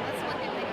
That's one thing they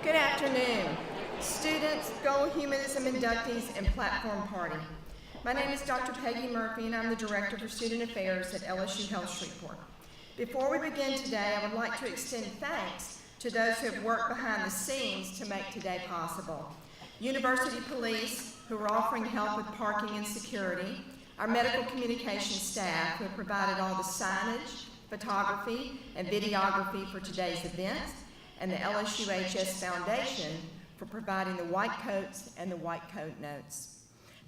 Good afternoon, students, Goal Humanism inductees, and Platform Party. My name is Dr. Peggy Murphy, and I'm the Director for Student Affairs at LSU Health Shreveport. Before we begin today, I would like to extend thanks to those who have worked behind the scenes to make today possible. University police, who are offering help with parking and security, our medical communications staff, who have provided all the signage, photography, and videography for today's event, and the LSU HS Foundation for providing the white coats and the white coat notes.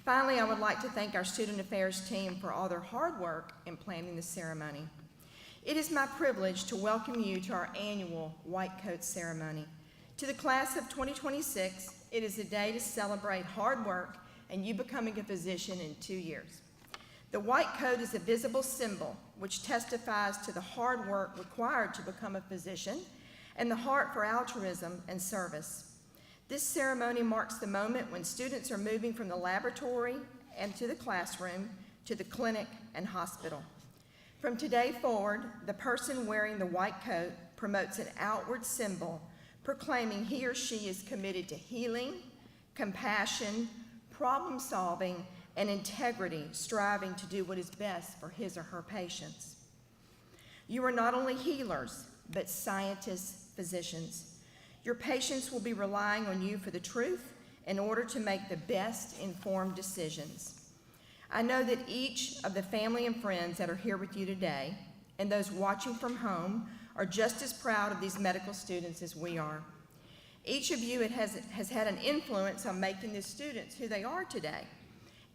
Finally, I would like to thank our Student Affairs team for all their hard work in planning the ceremony. It is my privilege to welcome you to our annual White Coat Ceremony. To the class of 2026, it is a day to celebrate hard work and you becoming a physician in 2 years. The white coat is a visible symbol which testifies to the hard work required to become a physician and the heart for altruism and service. This ceremony marks the moment when students are moving from the laboratory and to the classroom to the clinic and hospital. From today forward, the person wearing the white coat promotes an outward symbol proclaiming he or she is committed to healing, compassion, problem solving, and integrity, striving to do what is best for his or her patients. You are not only healers, but scientists, physicians. Your patients will be relying on you for the truth in order to make the best informed decisions. I know that each of the family and friends that are here with you today, and those watching from home, are just as proud of these medical students as we are. Each of you has had an influence on making the students who they are today.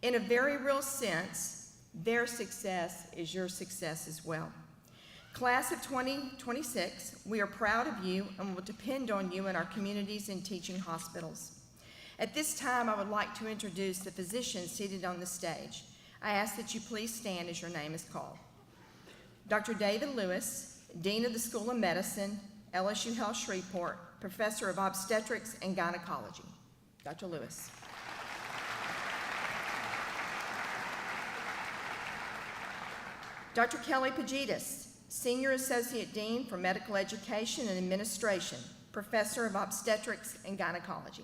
In a very real sense, their success is your success as well. Class of 2026, we are proud of you and will depend on you in our communities and teaching hospitals. At this time, I would like to introduce the physicians seated on the stage. I ask that you please stand as your name is called. Dr. David Lewis, Dean of the School of Medicine, LSU Health Shreveport, Professor of Obstetrics and Gynecology. Dr. Lewis. Dr. Kelly Pagitas, Senior Associate Dean for Medical Education and Administration, Professor of Obstetrics and Gynecology.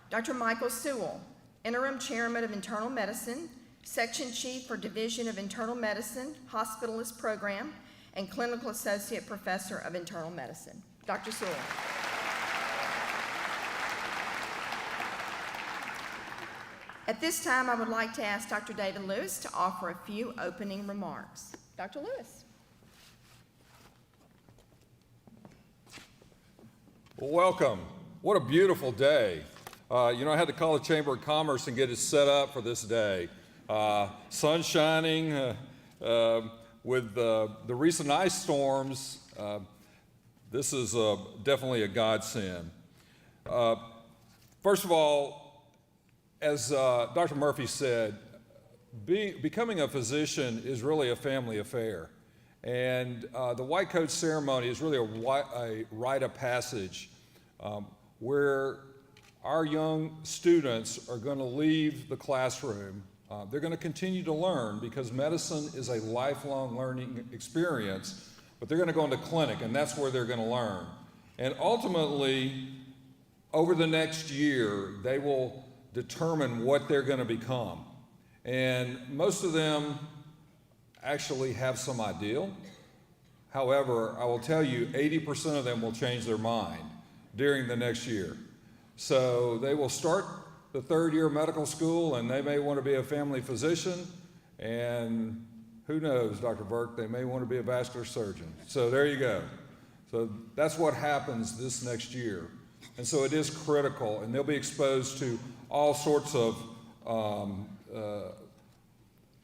Dr. Michael Sewell, Interim Chairman of Internal Medicine, Section Chief for Division of Internal Medicine, Hospitalist Program, and Clinical Associate Professor of Internal Medicine. Dr. Sewell. At this time, I would like to ask Dr. David Lewis to offer a few opening remarks. Dr. Lewis. Well, welcome. What a beautiful day. I had to call the Chamber of Commerce and get it set up for this day. Sun shining, with the recent ice storms, this is definitely a godsend. First of all, as Dr. Murphy said, becoming a physician is really a family affair. And the white coat ceremony is really a rite of passage where our young students are going to leave the classroom. They're going to continue to learn because medicine is a lifelong learning experience, but they're going to go into clinic, and that's where they're going to learn. And ultimately, over the next year, they will determine what they're going to become. And most of them actually have some ideal. However, I will tell you, 80% of them will change their mind during the next year. So they will start the third year of medical school and they may want to be a family physician, and who knows, Dr. Burke, they may want to be a vascular surgeon. So there you go. So that's what happens this next year. And so it is critical, and they'll be exposed to all sorts of, all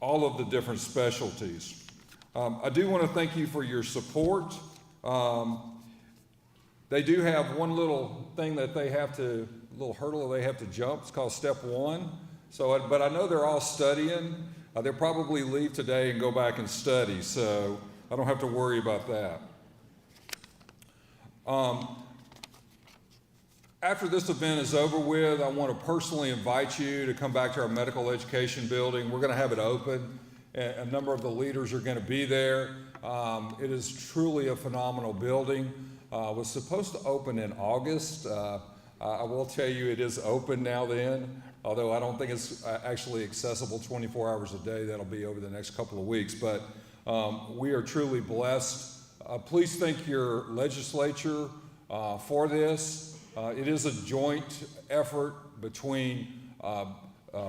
of the different specialties. I do want to thank you for your support. They do have one little thing that they have to, little hurdle they have to jump. It's called step 1. So, but I know they're all studying. They'll probably leave today and go back and study, so I don't have to worry about that. After this event is over with, I want to personally invite you to come back to our medical education building. We're going to have it open, a number of the leaders are going to be there. It is truly a phenomenal building. Was supposed to open in August. I will tell you it is open now then, although I don't think it's actually accessible 24 hours a day. That'll be over the next couple of weeks. But we are truly blessed. Please thank your legislature for this. It is a joint effort between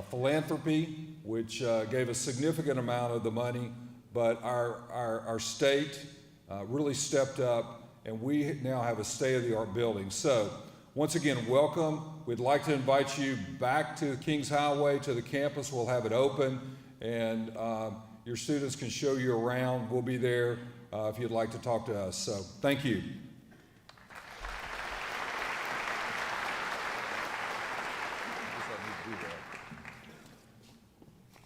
philanthropy, which gave a significant amount of the money, but our state really stepped up, and we now have a state-of-the-art building. So once again, welcome. We'd like to invite you back to Kings Highway, to the campus. We'll have it open, and your students can show you around. We'll be there if you'd like to talk to us. So thank you.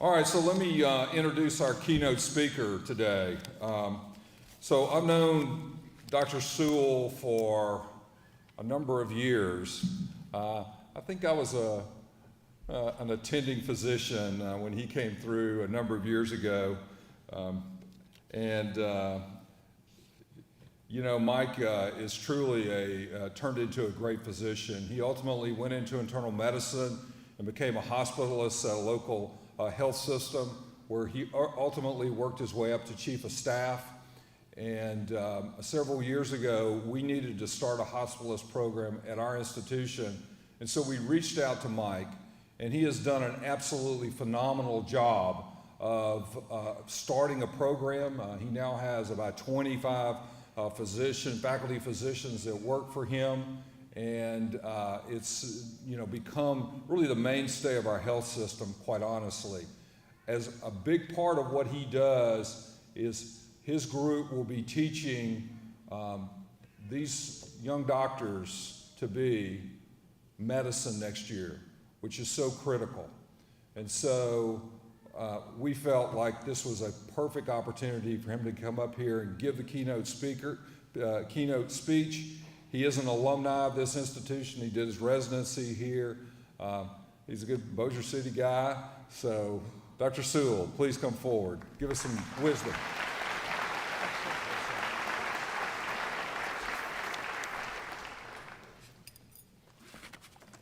All right, so let me introduce our keynote speaker today. So I've known Dr. Sewell for a number of years. I think I was an attending physician when he came through a number of years ago. You know, Mike is truly turned into a great physician. He ultimately went into internal medicine and became a hospitalist at a local health system, where he ultimately worked his way up to chief of staff. And several years ago, we needed to start a hospitalist program at our institution. And so we reached out to Mike, and he has done an absolutely phenomenal job of starting a program. He now has about 25 faculty physicians that work for him. And it's become really the mainstay of our health system, quite honestly. As a big part of what he does is his group will be teaching these young doctors to be medicine next year, which is so critical. And so we felt like this was a perfect opportunity for him to come up here and give the keynote speech. He is an alumni of this institution. He did his residency here. He's a good Bossier City guy. So, Dr. Sewell, please come forward. Give us some wisdom.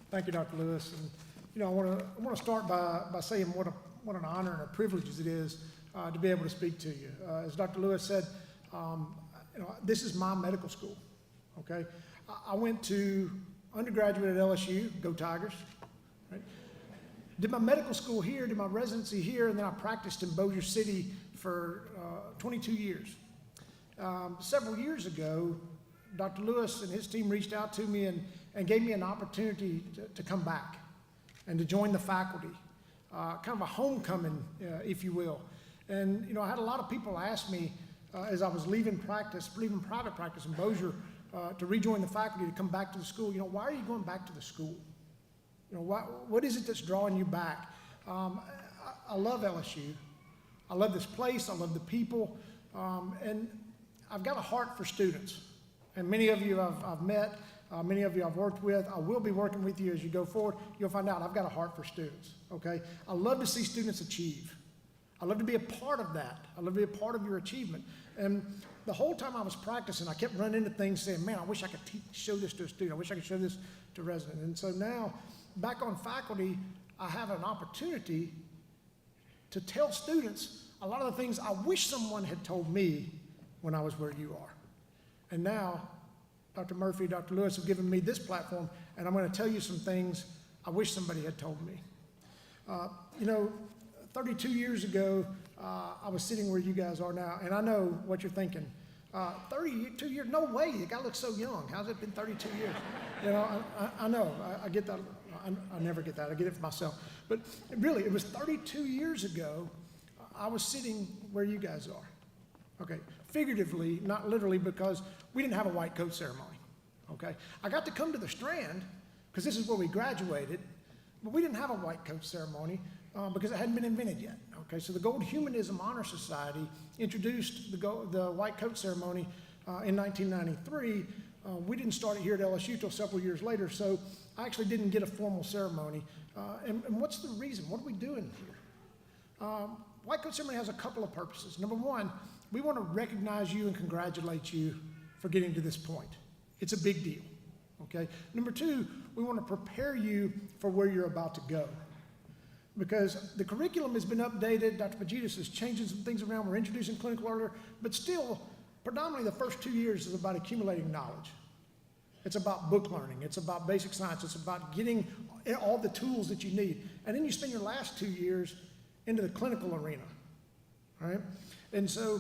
Thank you, Dr. Lewis. And I want to start by saying what an honor and a privilege it is to be able to speak to you. As Dr. Lewis said, this is my medical school. Okay, I went to undergraduate at LSU, go Tigers, right? Did my medical school here, did my residency here, and then I practiced in Bossier City for 22 years. Several years ago, Dr. Lewis and his team reached out to me and gave me an opportunity to come back and to join the faculty, kind of a homecoming, if you will. And, I had a lot of people ask me as I was leaving private practice in Bossier, to rejoin the faculty, to come back to the school. Why are you going back to the school? What is it that's drawing you back? I love LSU. I love this place. I love the people. And I've got a heart for students. And many of you I've met, many of you I've worked with. I will be working with you as you go forward. You'll find out I've got a heart for students, okay? I love to see students achieve. I love to be a part of that. I love to be a part of your achievement. And the whole time I was practicing, I kept running into things saying, man, I wish I could show this to a student. I wish I could show this to a resident. And so now, back on faculty, I have an opportunity to tell students a lot of the things I wish someone had told me when I was where you are. And now, Dr. Murphy, Dr. Lewis have given me this platform, and I'm going to tell you some things I wish somebody had told me. 32 years ago, I was sitting where you guys are now, and I know what you're thinking. 32 years, no way, the guy looks so young. How's it been 32 years? I know, I get that. I never get that. I get it for myself. But really, it was 32 years ago, I was sitting where you guys are. Okay, figuratively, not literally, because we didn't have a white coat ceremony. Okay, I got to come to the Strand, because this is where we graduated, but we didn't have a white coat ceremony because it hadn't been invented yet. Okay, so the Gold Humanism Honor Society introduced the white coat ceremony in 1993. We didn't start it here at LSU until several years later, so I actually didn't get a formal ceremony. And what's the reason? What are we doing here? White Coat Ceremony has a couple of purposes. Number one, we want to recognize you and congratulate you for getting to this point. It's a big deal, okay? Number two, we want to prepare you for where you're about to go. Because the curriculum has been updated, Dr. Pagitas is changing some things around, we're introducing clinical earlier, but still, predominantly the first 2 years is about accumulating knowledge. It's about book learning, it's about basic science, it's about getting all the tools that you need. And then you spend your last 2 years into the clinical arena, right? And so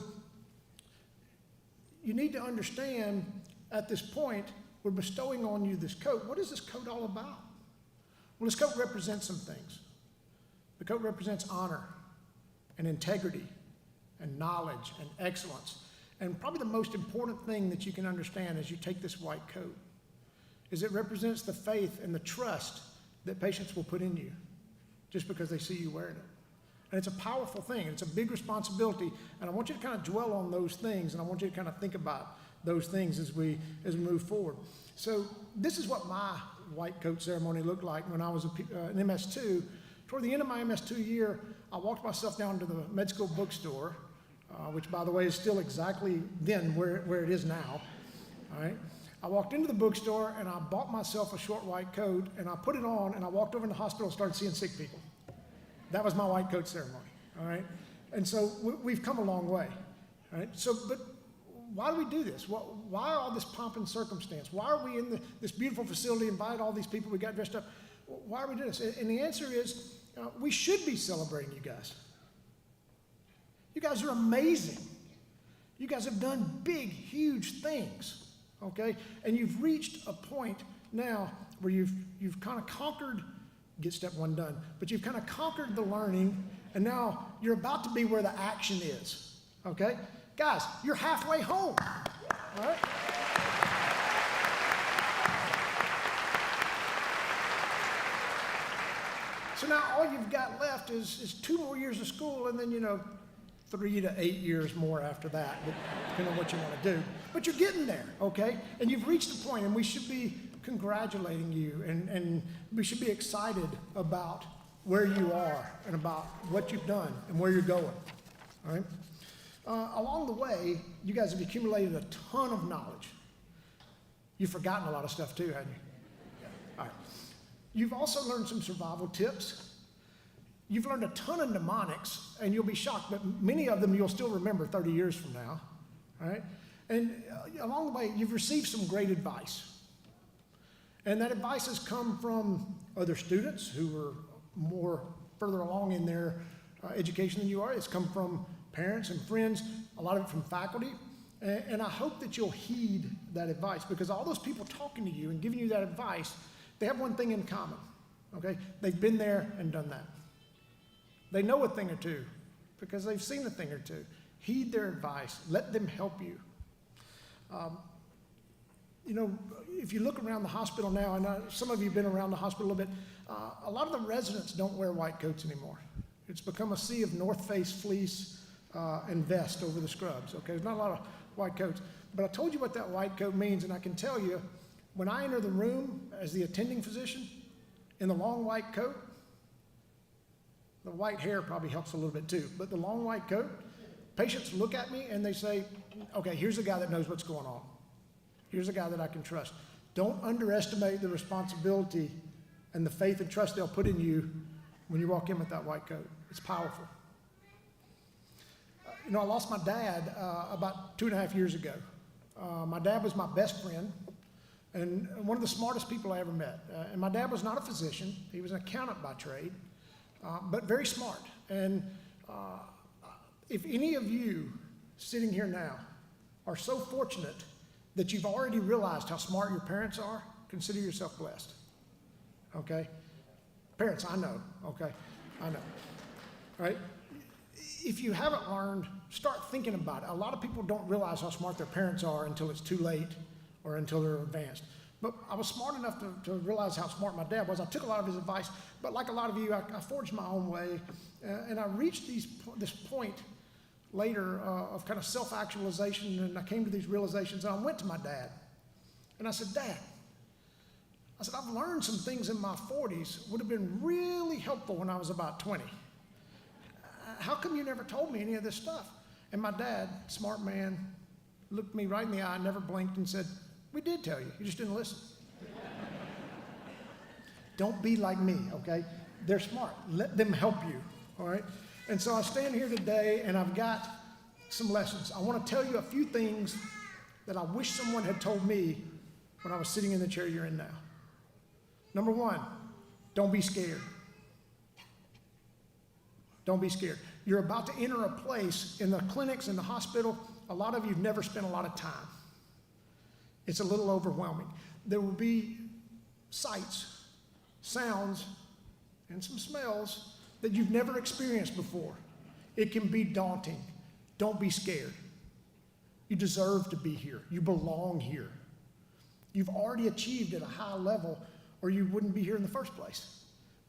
you need to understand at this point, we're bestowing on you this coat. What is this coat all about? Well, this coat represents some things. The coat represents honor and integrity and knowledge and excellence. And probably the most important thing that you can understand as you take this white coat is it represents the faith and the trust that patients will put in you just because they see you wearing it. And it's a powerful thing, and it's a big responsibility, and I want you to kind of dwell on those things, and I want you to kind of think about those things as we move forward. So this is what my white coat ceremony looked like when I was an MS2. Toward the end of my MS2 year, I walked myself down to the med school bookstore, which, by the way, is still exactly then where it is now, all right? I walked into the bookstore, and I bought myself a short white coat, and I put it on, and I walked over in the hospital and started seeing sick people. That was my white coat ceremony, all right? And so we've come a long way, all right? So, but why do we do this? Why all this pomp and circumstance? Why are we in this beautiful facility, invited all these people, we got dressed up? Why are we doing this? And the answer is, we should be celebrating you guys. You guys are amazing. You guys have done big, huge things, okay? And you've reached a point now where you've kind of conquered, get step one done, but you've kind of conquered the learning, and now you're about to be where the action is, okay? Guys, you're halfway home, all right? So now all you've got left is 2 more years of school, and then, 3 to 8 years more after that, depending on what you want to do. But you're getting there, okay? And you've reached the point, and we should be congratulating you, and we should be excited about where you are and about what you've done and where you're going, all right? Along the way, you guys have accumulated a ton of knowledge. You've forgotten a lot of stuff too, haven't you? All right. You've also learned some survival tips. You've learned a ton of mnemonics, and you'll be shocked, but many of them you'll still remember 30 years from now, all right? And along the way, you've received some great advice. And that advice has come from other students who are further along in their education than you are. It's come from parents and friends, a lot of it from faculty. And I hope that you'll heed that advice, because all those people talking to you and giving you that advice, they have one thing in common, okay? They've been there and done that. They know a thing or two because they've seen a thing or two. Heed their advice. Let them help you. If you look around the hospital now, and some of you have been around the hospital a little bit, a lot of the residents don't wear white coats anymore. It's become a sea of North Face fleece and vest over the scrubs, okay? There's not a lot of white coats. But I told you what that white coat means, and I can tell you, when I enter the room as the attending physician in the long white coat, the white hair probably helps a little bit too, but the long white coat, patients look at me and they say, okay, here's a guy that knows what's going on. Here's a guy that I can trust. Don't underestimate the responsibility and the faith and trust they'll put in you when you walk in with that white coat. It's powerful. I lost my dad about 2.5 years ago. My dad was my best friend and one of the smartest people I ever met. And my dad was not a physician. He was an accountant by trade, but very smart. And if any of you sitting here now are so fortunate that you've already realized how smart your parents are, consider yourself blessed, okay? Parents, I know, okay? I know, all right? If you haven't learned, start thinking about it. A lot of people don't realize how smart their parents are until it's too late or until they're advanced. But I was smart enough to realize how smart my dad was. I took a lot of his advice, but like a lot of you, I forged my own way, and I reached this point later of kind of self-actualization, and I came to these realizations, and I went to my dad, and I said, Dad, I've learned some things in my 40s would have been really helpful when I was about 20. how come you never told me any of this stuff? And my dad, smart man, looked me right in the eye, never blinked, and said, we did tell you, you just didn't listen. Don't be like me, okay? They're smart. Let them help you, all right? And so I stand here today, and I've got some lessons. I want to tell you a few things that I wish someone had told me when I was sitting in the chair you're in now. Number one, don't be scared. Don't be scared. You're about to enter a place in the clinics, in the hospital. A lot of you have never spent a lot of time. It's a little overwhelming. There will be sights, sounds, and some smells that you've never experienced before. It can be daunting. Don't be scared. You deserve to be here. You belong here. You've already achieved at a high level, or you wouldn't be here in the first place.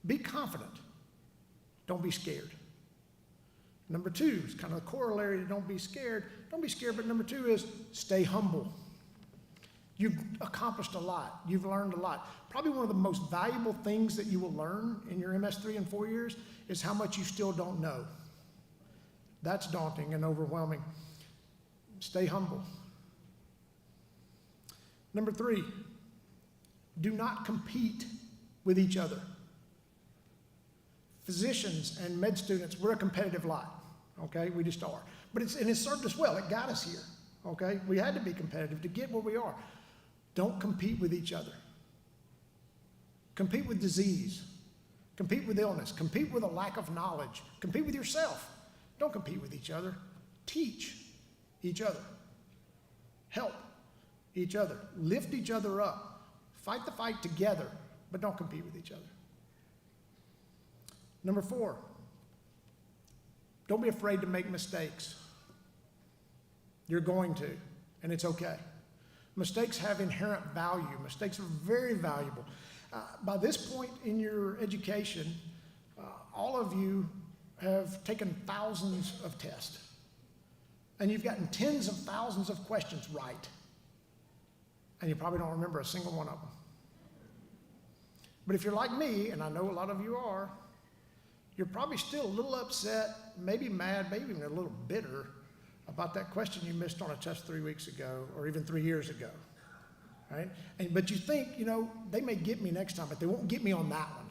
Be confident. Don't be scared. Number two is kind of a corollary to don't be scared. Don't be scared, but number two is stay humble. You've accomplished a lot. You've learned a lot. Probably one of the most valuable things that you will learn in your MS3 and 4 years is how much you still don't know. That's daunting and overwhelming. Stay humble. Number three, do not compete with each other. Physicians and med students, we're a competitive lot, okay? We just are. But it's served us well. It got us here, okay? We had to be competitive to get where we are. Don't compete with each other. Compete with disease. Compete with illness. Compete with a lack of knowledge. Compete with yourself. Don't compete with each other. Teach each other. Help each other. Lift each other up. Fight the fight together, but don't compete with each other. Number four, don't be afraid to make mistakes. You're going to, and it's okay. Mistakes have inherent value. Mistakes are very valuable. By this point in your education, all of you have taken thousands of tests, and you've gotten tens of thousands of questions right, and you probably don't remember a single one of them. But if you're like me, and I know a lot of you are, you're probably still a little upset, maybe mad, maybe even a little bitter about that question you missed on a test 3 weeks ago or even 3 years ago, right? But you think, they may get me next time, but they won't get me on that one.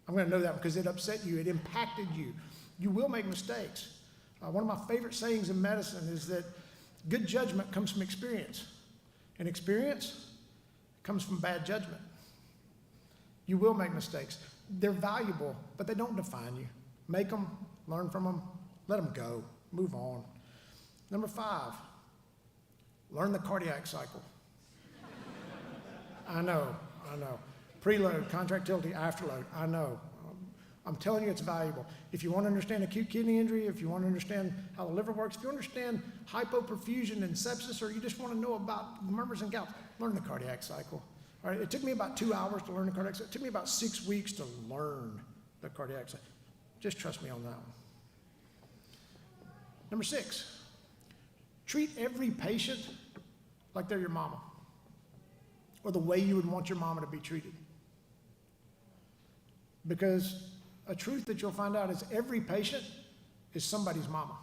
I'm going to know that because it upset you. It impacted you. You will make mistakes. One of my favorite sayings in medicine is that good judgment comes from experience, and experience comes from bad judgment. You will make mistakes. They're valuable, but they don't define you. Make them, learn from them, let them go, move on. Number five, learn the cardiac cycle. I know. Preload, contractility, afterload, I know. I'm telling you it's valuable. If you want to understand acute kidney injury, if you want to understand how the liver works, if you understand hypoperfusion and sepsis, or you just want to know about murmurs and gouts, learn the cardiac cycle. All right, it took me about 2 hours to learn the cardiac cycle. It took me about 6 weeks to learn the cardiac cycle. Just trust me on that one. Number 6, treat every patient like they're your mama, or the way you would want your mama to be treated. Because a truth that you'll find out is every patient is somebody's mama,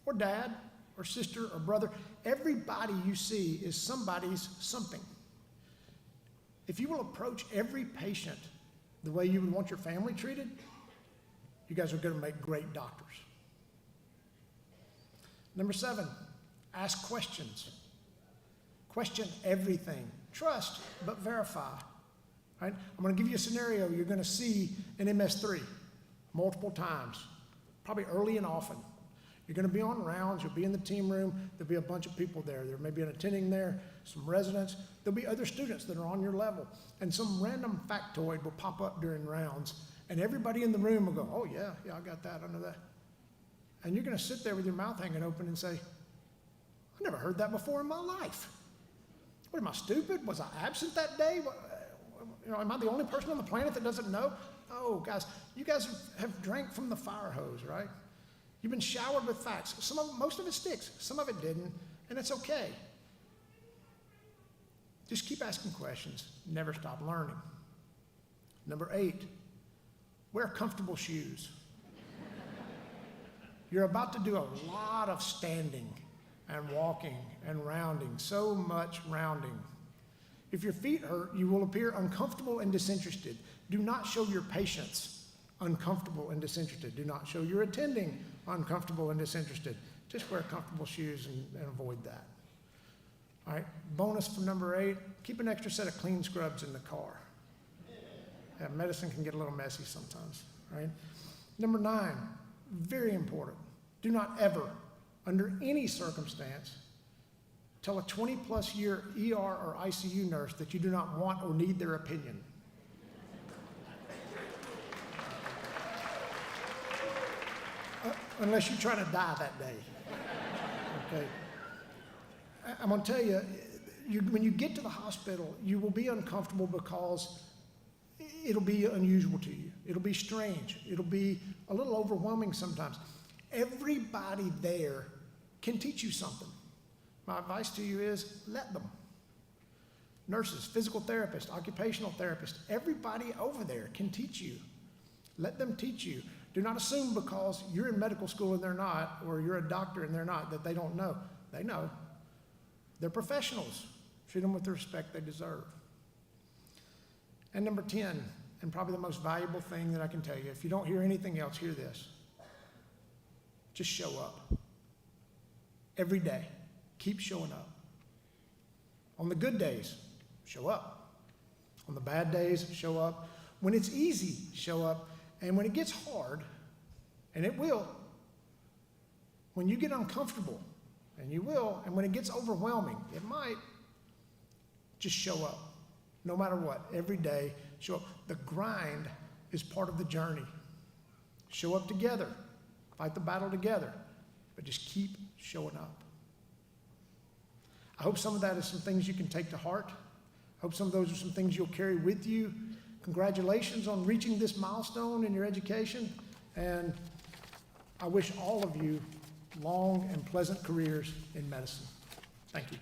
or dad, or sister, or brother. Everybody you see is somebody's something. If you will approach every patient the way you would want your family treated, you guys are going to make great doctors. Number 7, ask questions. Question everything. Trust, but verify. Right? I'm going to give you a scenario you're going to see in MS3 multiple times, probably early and often. You're going to be on rounds. You'll be in the team room. There'll be a bunch of people there. There may be an attending there, some residents. There'll be other students that are on your level. And some random factoid will pop up during rounds. And everybody in the room will go, oh, yeah, I got that, I know that. And you're going to sit there with your mouth hanging open and say, I never heard that before in my life. What, am I stupid? Was I absent that day? Am I the only person on the planet that doesn't know? Oh, guys, you guys have drank from the fire hose, right? You've been showered with facts. Most of it sticks. Some of it didn't, and it's okay. Just keep asking questions. Never stop learning. Number 8, wear comfortable shoes. You're about to do a lot of standing and walking and rounding, so much rounding. If your feet hurt, you will appear uncomfortable and disinterested. Do not show your patients uncomfortable and disinterested. Do not show your attending uncomfortable and disinterested. Just wear comfortable shoes and avoid that. All right, bonus for number 8, keep an extra set of clean scrubs in the car. Yeah, medicine can get a little messy sometimes, right? Number 9, very important. Do not ever, under any circumstance, tell a 20-plus year ER or ICU nurse that you do not want or need their opinion. Unless you're trying to die that day. Okay. I'm going to tell you, when you get to the hospital, you will be uncomfortable because it'll be unusual to you. It'll be strange. It'll be a little overwhelming sometimes. Everybody there can teach you something. My advice to you is let them. Nurses, physical therapists, occupational therapists, everybody over there can teach you. Let them teach you. Do not assume because you're in medical school and they're not, or you're a doctor and they're not, that they don't know. They know. They're professionals. Treat them with the respect they deserve. And number 10, and probably the most valuable thing that I can tell you, if you don't hear anything else, hear this. Just show up. Every day. Keep showing up. On the good days, show up. On the bad days, show up. When it's easy, show up. And when it gets hard, and it will, when you get uncomfortable, and you will, and when it gets overwhelming, it might, just show up. No matter what, every day, show up. The grind is part of the journey. Show up together. Fight the battle together. But just keep showing up. I hope some of that is some things you can take to heart. I hope some of those are some things you'll carry with you. Congratulations on reaching this milestone in your education. And I wish all of you long and pleasant careers in medicine. Thank you.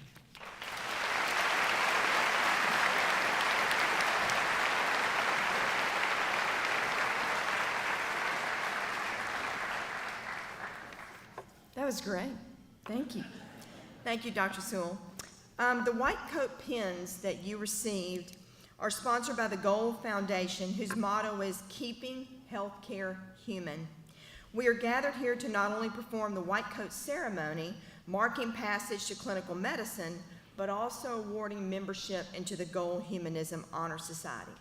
That was great. Thank you. Thank you, Dr. Sewell. The white coat pins that you received are sponsored by the Gold Foundation, whose motto is Keeping Healthcare Human. We are gathered here to not only perform the white coat ceremony, marking passage to clinical medicine, but also awarding membership into the Gold Humanism Honor Society,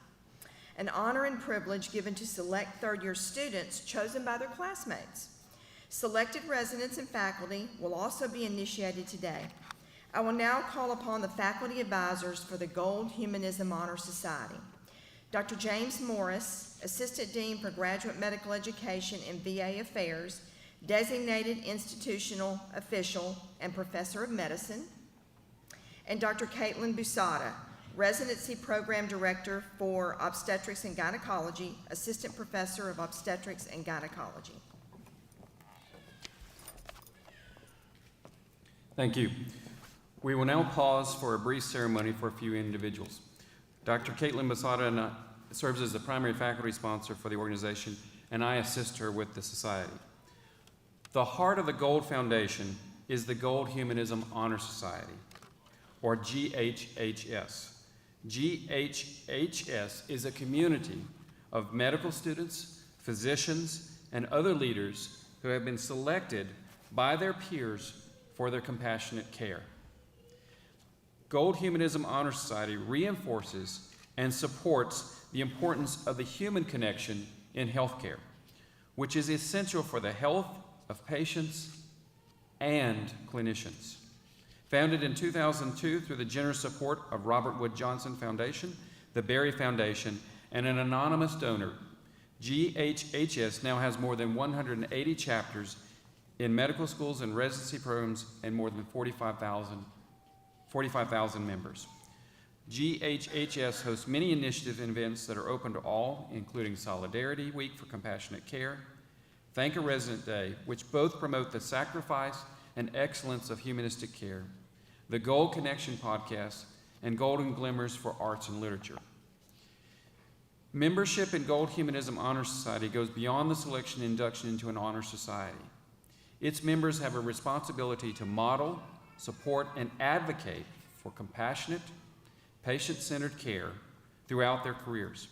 an honor and privilege given to select third-year students chosen by their classmates. Selected residents and faculty will also be initiated today. I will now call upon the faculty advisors for the Gold Humanism Honor Society. Dr. James Morris, Assistant Dean for Graduate Medical Education and VA Affairs, Designated Institutional Official and Professor of Medicine, and Dr. Caitlin Busada, Residency Program Director for Obstetrics and Gynecology, Assistant Professor of Obstetrics and Gynecology. Thank you. We will now pause for a brief ceremony for a few individuals. Dr. Caitlin Busada serves as the primary faculty sponsor for the organization, and I assist her with the society. The heart of the Gold Foundation is the Gold Humanism Honor Society, or GHHS. GHHS is a community of medical students, physicians, and other leaders who have been selected by their peers for their compassionate care. Gold Humanism Honor Society reinforces and supports the importance of the human connection in healthcare, which is essential for the health of patients and clinicians. Founded in 2002 through the generous support of Robert Wood Johnson Foundation, the Berry Foundation, and an anonymous donor, GHHS now has more than 180 chapters in medical schools and residency programs and more than 45,000 members. GHHS hosts many initiatives and events that are open to all, including Solidarity Week for Compassionate Care, Thank a Resident Day, which both promote the sacrifice and excellence of humanistic care, the Gold Connection podcast, and Golden Glimmers for Arts and Literature. Membership in Gold Humanism Honor Society goes beyond the selection and induction into an honor society. Its members have a responsibility to model, support, and advocate for compassionate, patient-centered care throughout their careers.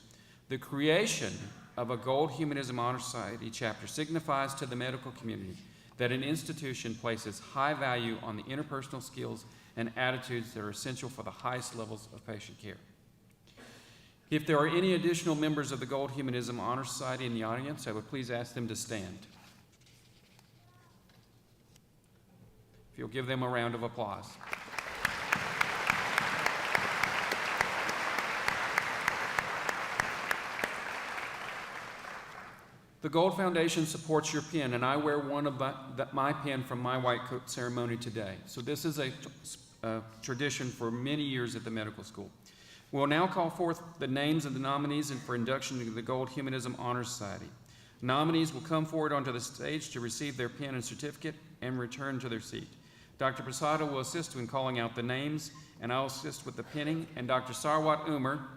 The creation of a Gold Humanism Honor Society chapter signifies to the medical community that an institution places high value on the interpersonal skills and attitudes that are essential for the highest levels of patient care. If there are any additional members of the Gold Humanism Honor Society in the audience, I would please ask them to stand. If you'll give them a round of applause. The Gold Foundation supports your pin, and I wear one of my pin from my white coat ceremony today. So this is a tradition for many years at the medical school. We'll now call forth the names of the nominees for induction into the Gold Humanism Honor Society. Nominees will come forward onto the stage to receive their pin and certificate and return to their seat. Dr. Prasada will assist in calling out the names, and I'll assist with the pinning, and Dr. Sarwat Umar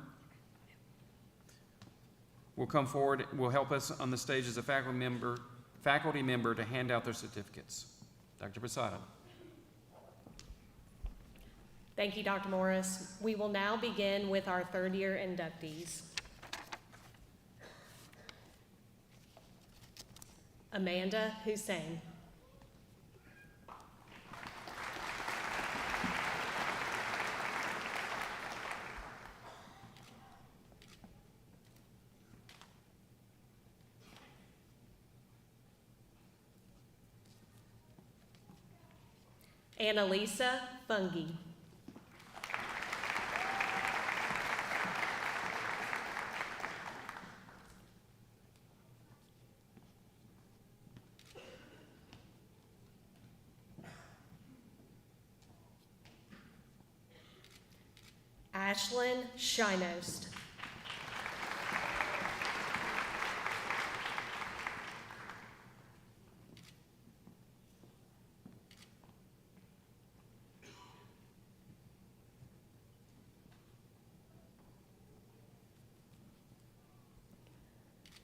will come forward, will help us on the stage as a faculty member to hand out their certificates. Dr. Prasada. Thank you, Dr. Morris. We will now begin with our third-year inductees. Amanda Hussein. Annalisa Fungi. Ashlyn Shinost.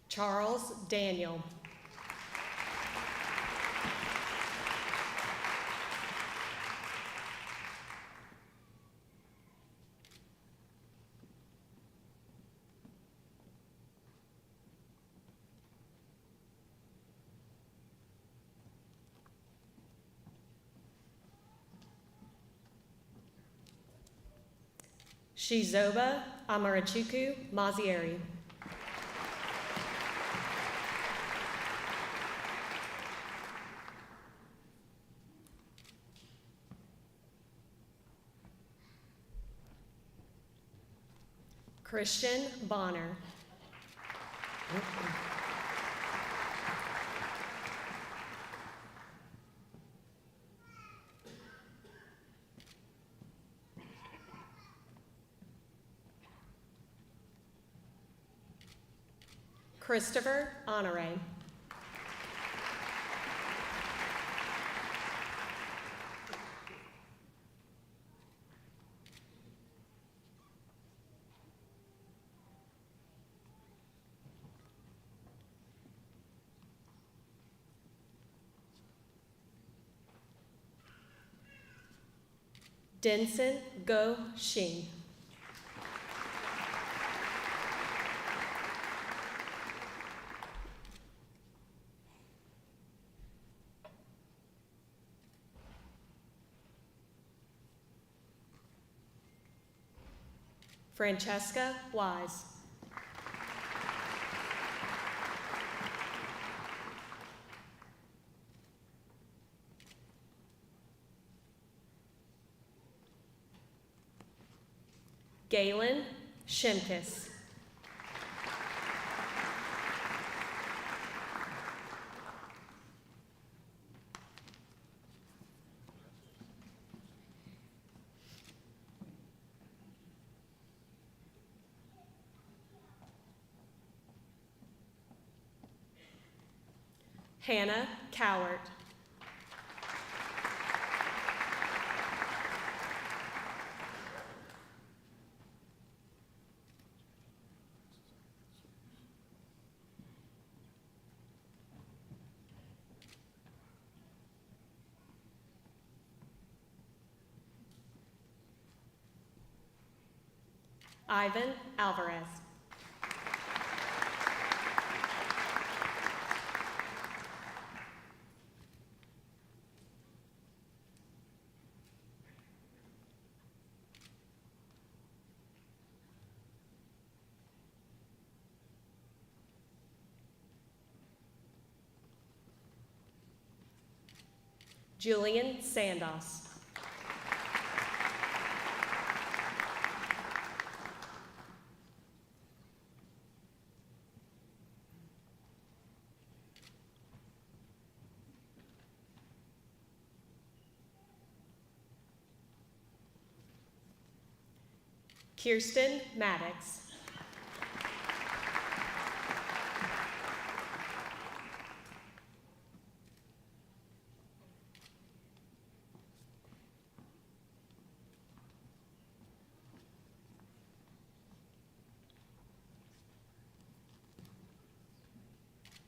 Charles Daniel. Shizoba Amarachukwu Mazieri. Christian Bonner. Christopher Honore. Denson Go Shing. Francesca Wise. Galen Shimkus. Hannah Cowart. Ivan Alvarez. Julian Sandos. Kirsten Maddox.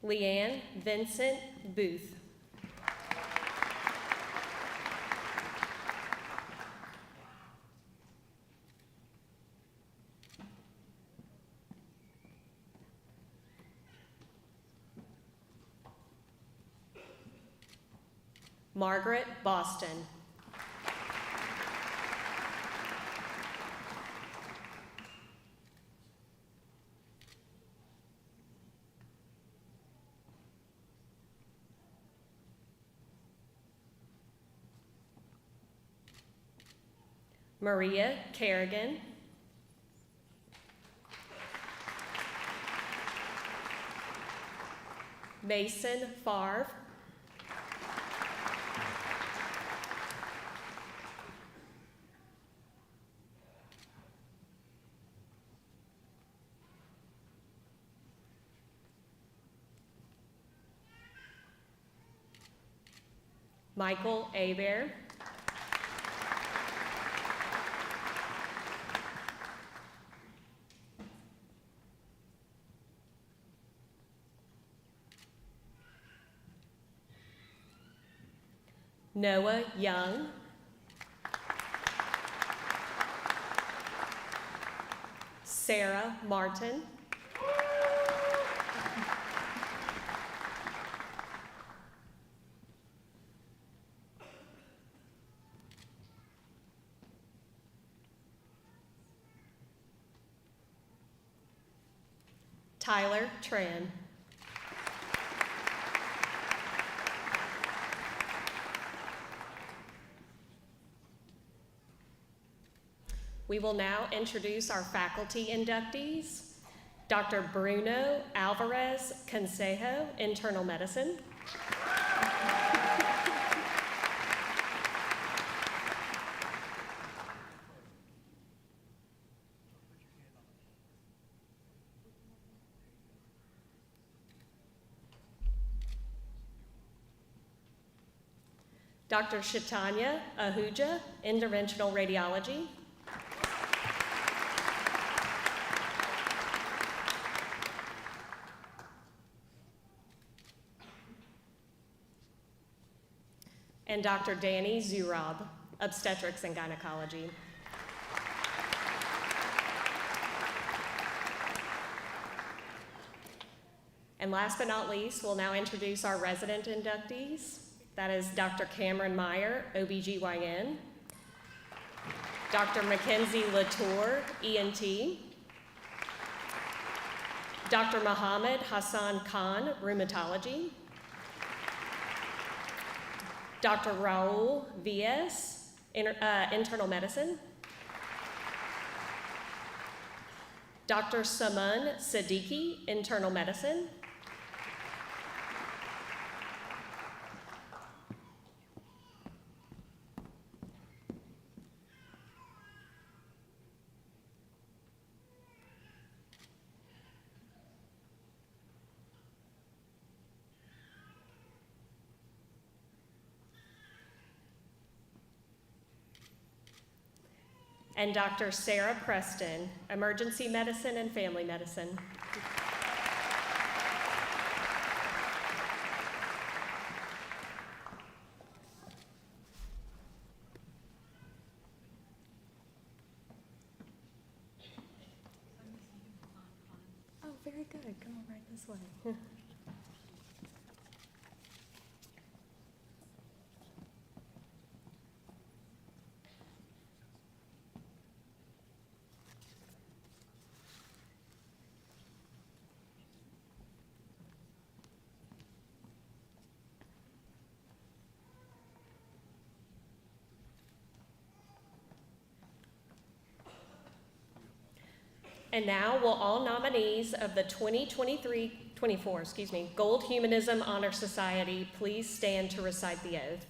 Leanne Vincent Booth. Margaret Boston. Maria Kerrigan. Mason Favre. Michael Abear. Noah Young. Sarah Martin. Tyler Tran. We will now introduce our faculty inductees. Dr. Bruno Alvarez Consejo, Internal Medicine. Dr. Shatanya Ahuja, Interventional Radiology. And Dr. Danny Zurab, Obstetrics and Gynecology. And last but not least, we'll now introduce our resident inductees. That is Dr. Cameron Meyer, OBGYN, Dr. Mackenzie Latour, ENT, Dr. Mohammed Hassan Khan, Rheumatology, Dr. Raul Vies, Internal Medicine, Dr. Saman Siddiqui, Internal Medicine, and Dr. Sarah Preston, Emergency Medicine and Family Medicine. good. Come on right this way. And now will all nominees of the 2024 Gold Humanism Honor Society please stand to recite the oath.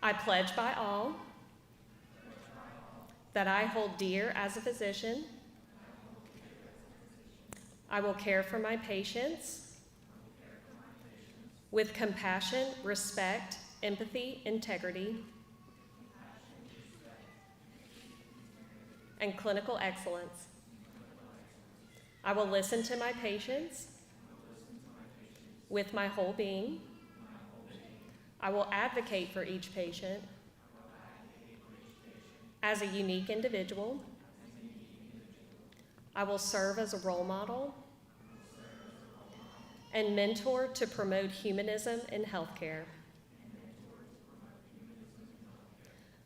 I pledge by all that I hold dear as a physician, I will care for my patients with compassion, respect, empathy, integrity, and clinical excellence. I will listen to my patients with my whole being. I will advocate for each patient as a unique individual. I will serve as a role model and mentor to promote humanism in healthcare.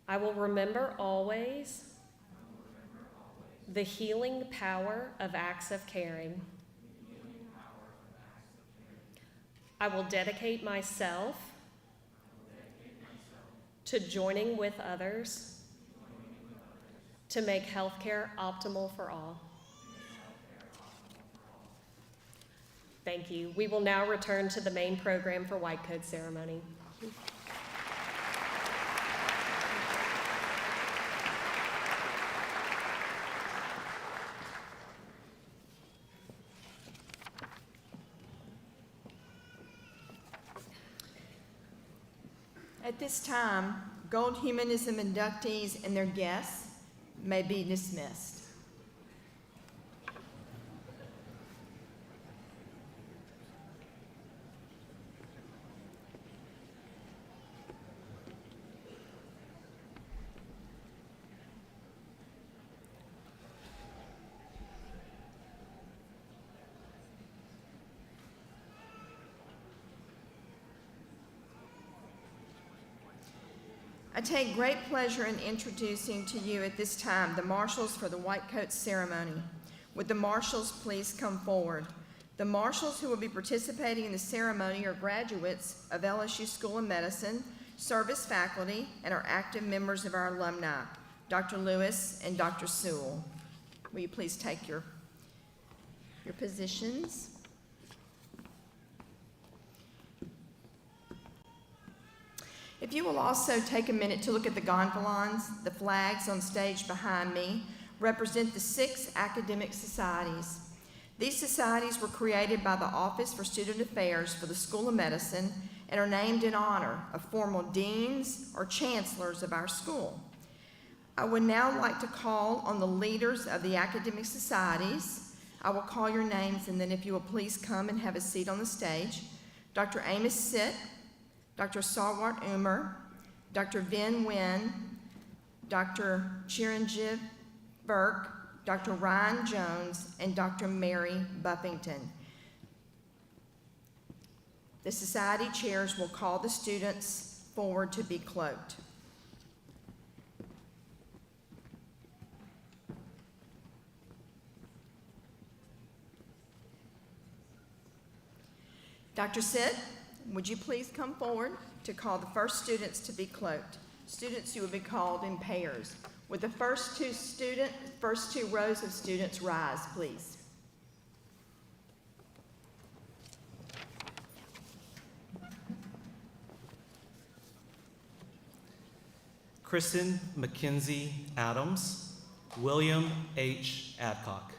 I will remember always the healing power of acts of caring. I will dedicate myself to joining with others to make healthcare optimal for all. Thank you. We will now return to the main program for white coat ceremony. At this time, Gold Humanism inductees and their guests may be dismissed. I take great pleasure in introducing to you at this time the marshals for the white coat ceremony. Would the marshals please come forward? The marshals who will be participating in the ceremony are graduates of LSU School of Medicine, service faculty, and are active members of our alumni, Dr. Lewis and Dr. Sewell. Will you please take your positions? If you will also take a minute to look at the gonfalons, the flags on stage behind me represent the 6 academic societies. These societies were created by the Office for Student Affairs for the School of Medicine and are named in honor of formal deans or chancellors of our school. I would now like to call on the leaders of the academic societies. I will call your names, and then if you will please come and have a seat on the stage. Dr. Amos Sitt, Dr. Sarwat Umar, Dr. Vin Nguyen, Dr. Chiranjeev Burke, Dr. Ryan Jones, and Dr. Mary Buffington. The society chairs will call the students forward to be cloaked. Dr. Sitt, would you please come forward to call the first students to be cloaked? Students, you will be called in pairs. Would the first two rows of students rise, please? Kristen Mackenzie Adams, William H. Adcock.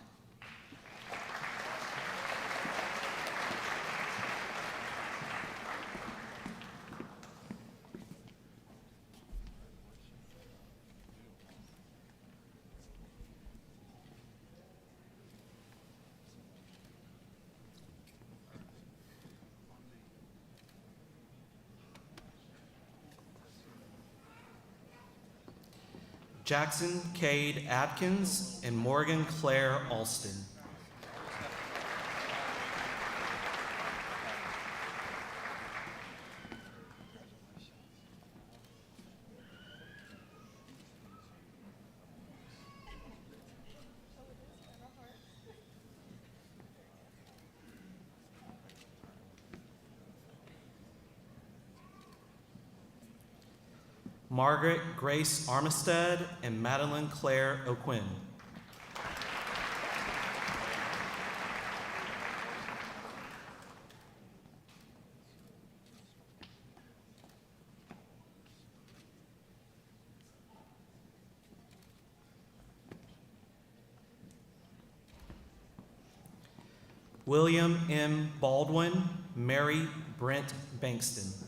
Jackson Cade Atkins and Morgan Claire Alston. Margaret Grace Armistead and Madeline Claire O'Quinn. William M. Baldwin, Mary Brent Bankston.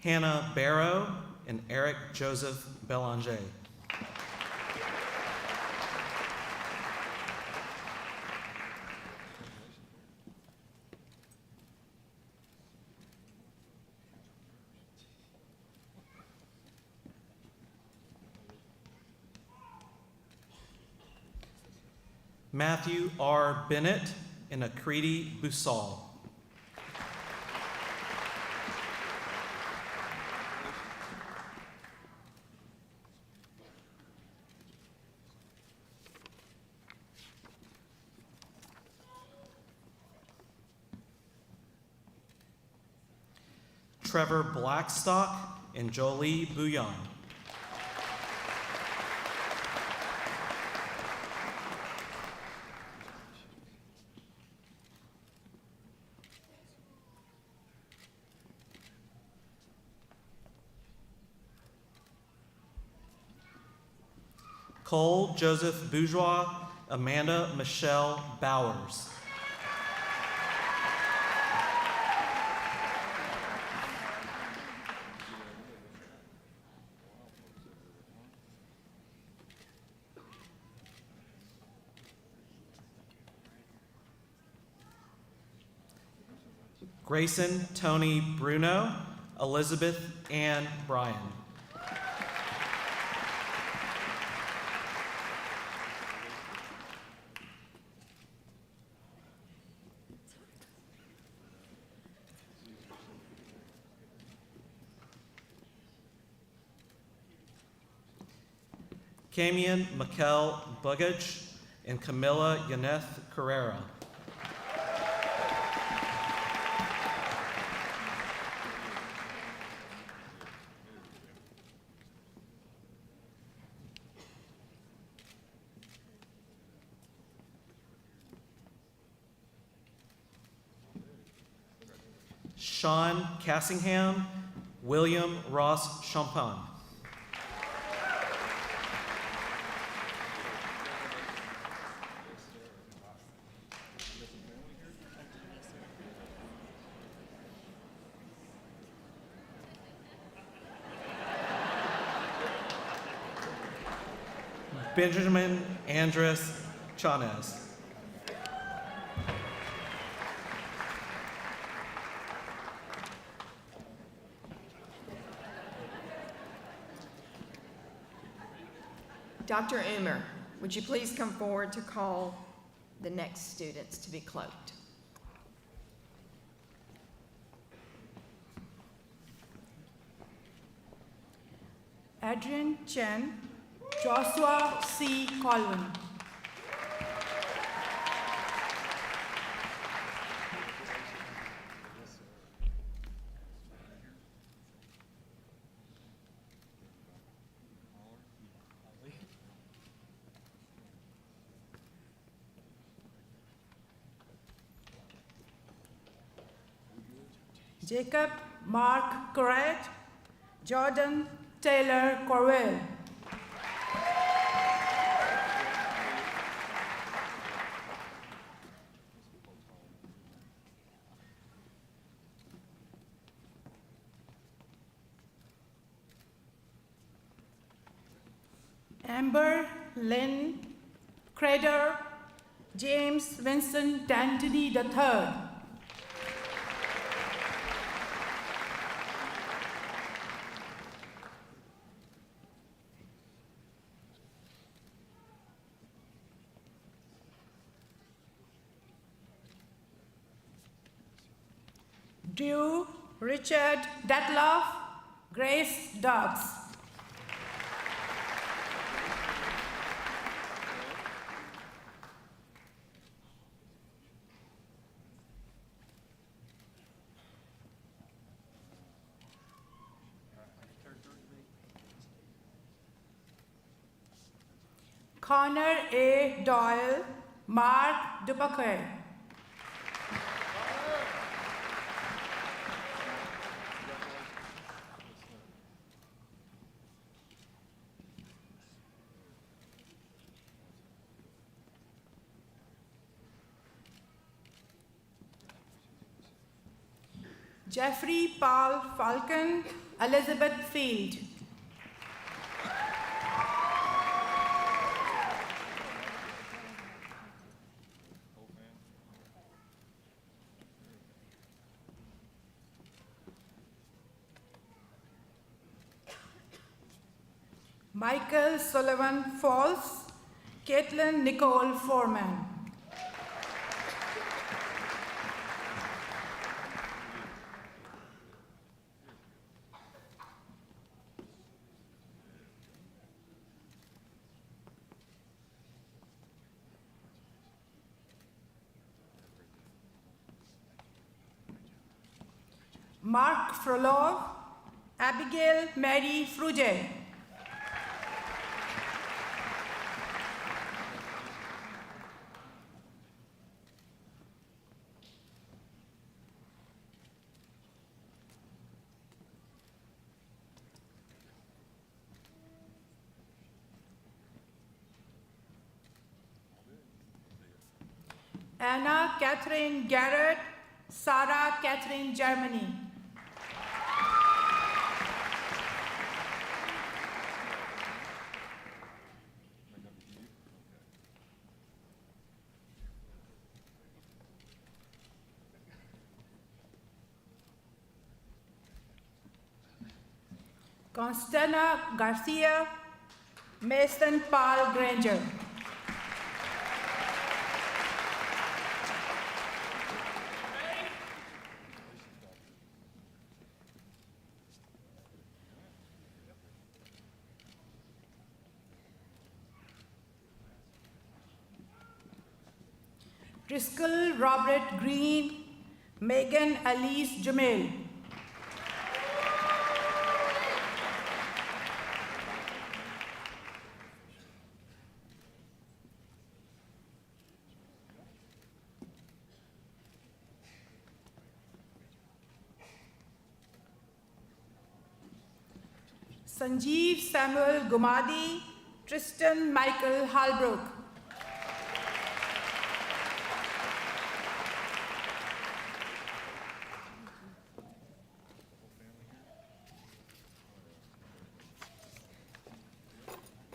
Hannah Barrow and Eric Joseph Belanger. Matthew R. Bennett and Akriti Busal. Trevor Blackstock and Jolie Bouillon. Cole Joseph Bourgeois, Amanda Michelle Bowers. Grayson Tony Bruno, Elizabeth Ann Bryan. Camion Mikkel Bugage and Camilla Yaneth Carrera. Sean Cassingham, William Ross Champagne. Benjamin Andres Chanez. Dr. Umer, would you please come forward to call the next students to be cloaked? Adrian Chen, Joshua C. Colvin. Jacob Mark Corrett, Jordan Taylor Corwell. Amber Lynn Crader, James Vincent D'Antoni III. Drew Richard Detloff, Grace Dobbs. Connor A. Doyle, Mark Dupaquet. Jeffrey Paul Falcon, Elizabeth Field. Michael Sullivan Falls, Caitlin Nicole Foreman. Mark Frolov, Abigail Mary Fruge. Anna Catherine Garrett, Sarah Catherine Germany. Constana Garcia, Mason Paul Granger. Driscoll Robert Green, Megan Alice Jamil. Sanjeev Samuel Gumadi, Tristan Michael Halbrook.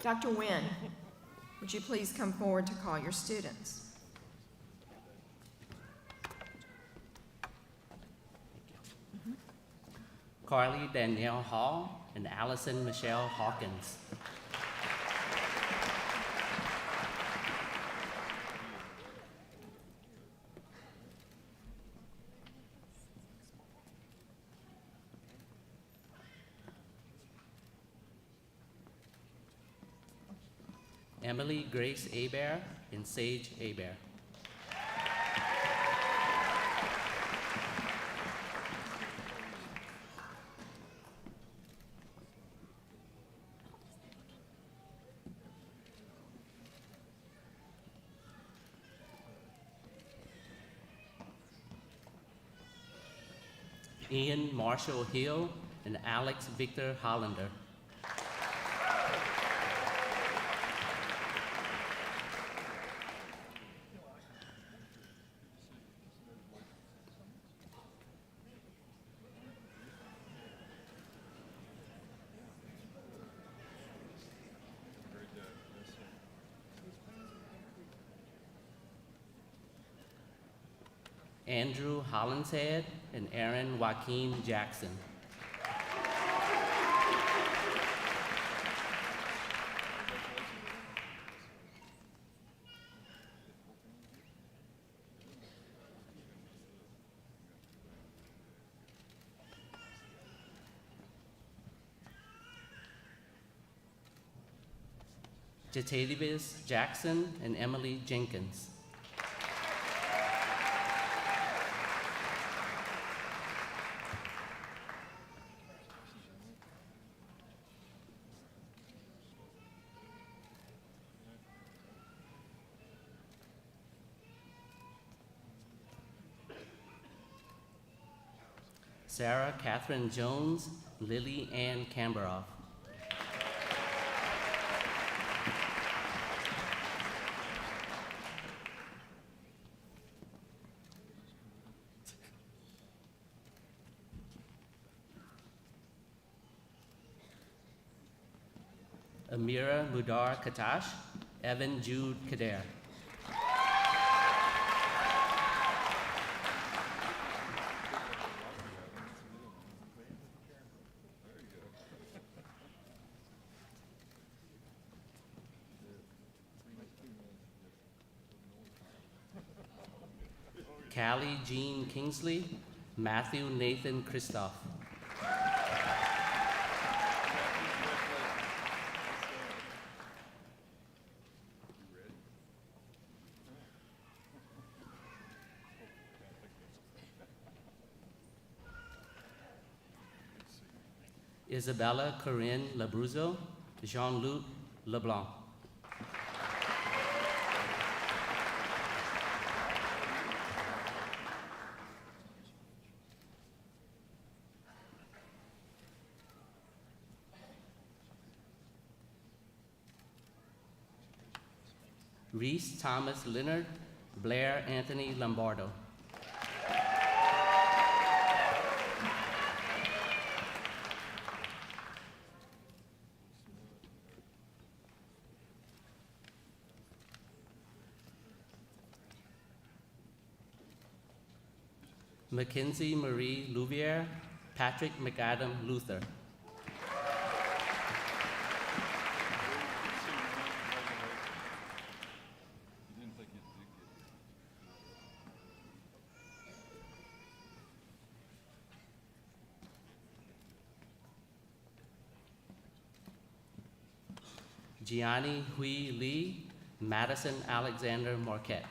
Dr. Nguyen, would you please come forward to call your students? Carly Danielle Hall and Allison Michelle Hawkins. Emily Grace Hebert and Sage Hebert. Ian Marshall Hill and Alex Victor Hollander. Andrew Hollinshead and Aaron Joaquin Jackson. Jatavius Jackson and Emily Jenkins. Sarah Catherine Jones, Lily Ann Camberoff. Amira Mudar Katash, Evan Jude Kader. Callie Jean Kingsley, Matthew Nathan Christoph. Isabella Corinne Labruzzo, Jean-Luc Leblanc. Reese Thomas Leonard, Blair Anthony Lombardo. Mackenzie Marie Louviere, Patrick McAdam Luther. Gianni Hui Lee, Madison Alexander Marquette.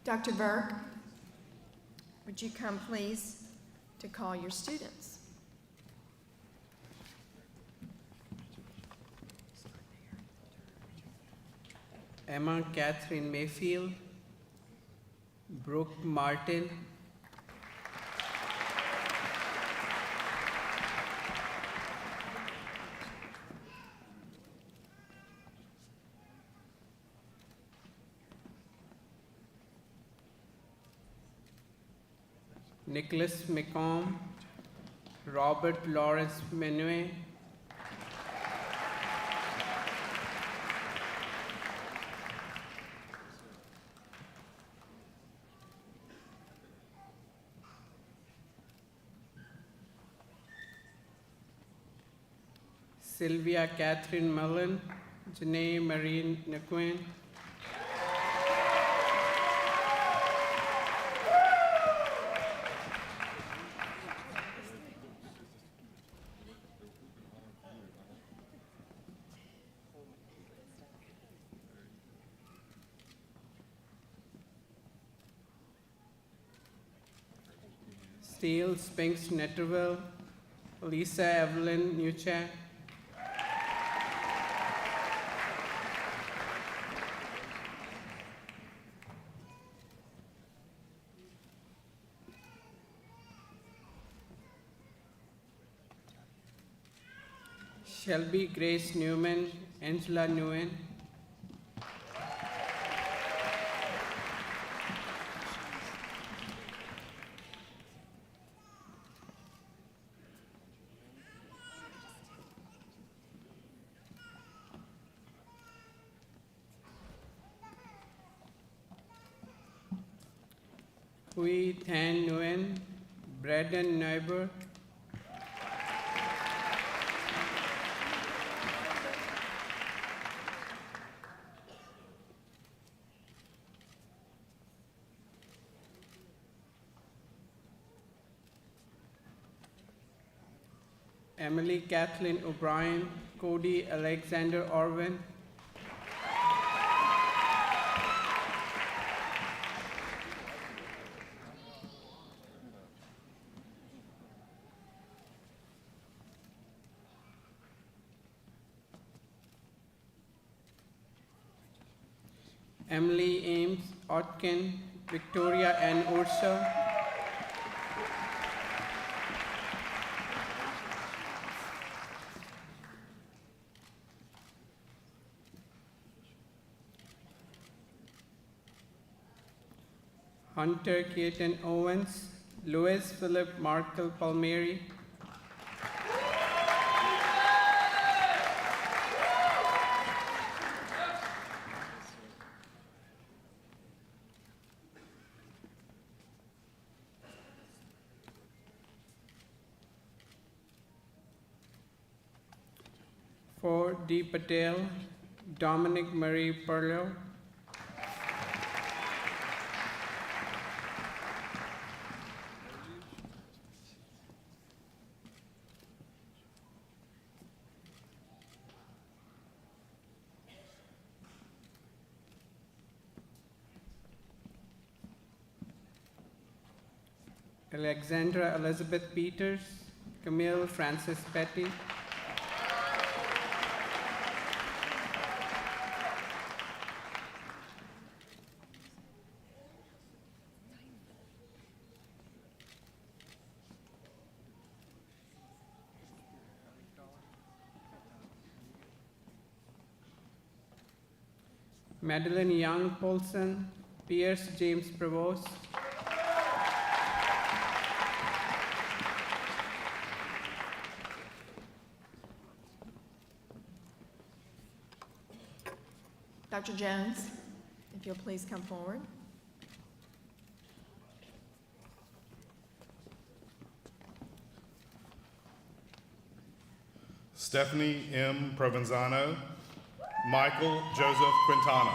Dr. Burke, would you come please to call your students? Emma Catherine Mayfield, Brooke Martin, Nicholas McComb, Robert Lawrence Menuet, Sylvia Catherine Mullen, Janae Marie Naquin, Steele Spinks Netterville, Lisa Evelyn Newchak, Shelby Grace Newman, Angela Nguyen, Hui Than Nguyen, Braden Neuber, Emily Kathleen O'Brien, Cody Alexander Orwin, Emily Ames Otkin, Victoria Ann Urso, Hunter Keaton Owens, Louis Philip Markle Palmieri, for D. Patel, Dominic Marie Perlow, Alexandra Elizabeth Peters, Camille Francis Petty, Madeline Young Polson, Pierce James Prevost, Dr. Jones, if you'll please come forward. Stephanie M. Provenzano, Michael Joseph Quintana.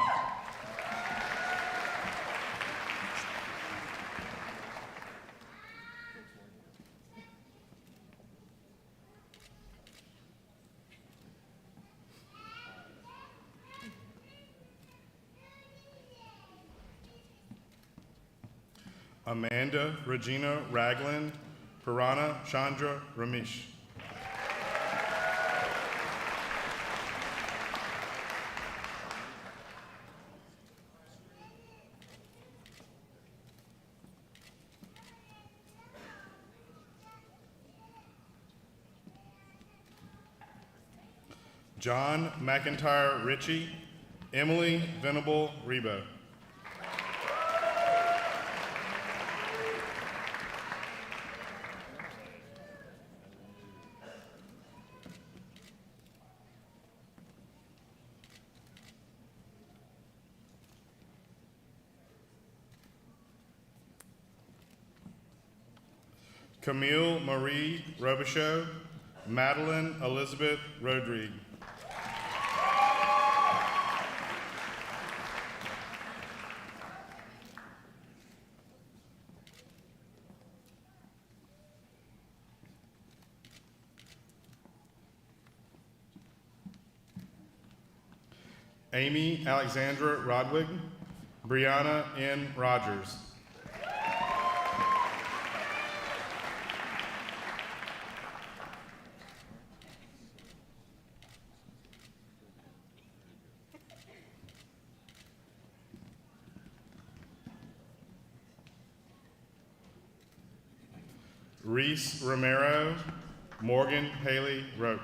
Amanda Regina Ragland, Purana Chandra Ramesh. John McIntyre Ritchie, Emily Venable Rebo. Camille Marie Robichaud, Madeline Elizabeth Rodrigue. Amy Alexandra Rodwig, Brianna N. Rogers. Reese Romero, Morgan Haley Rope.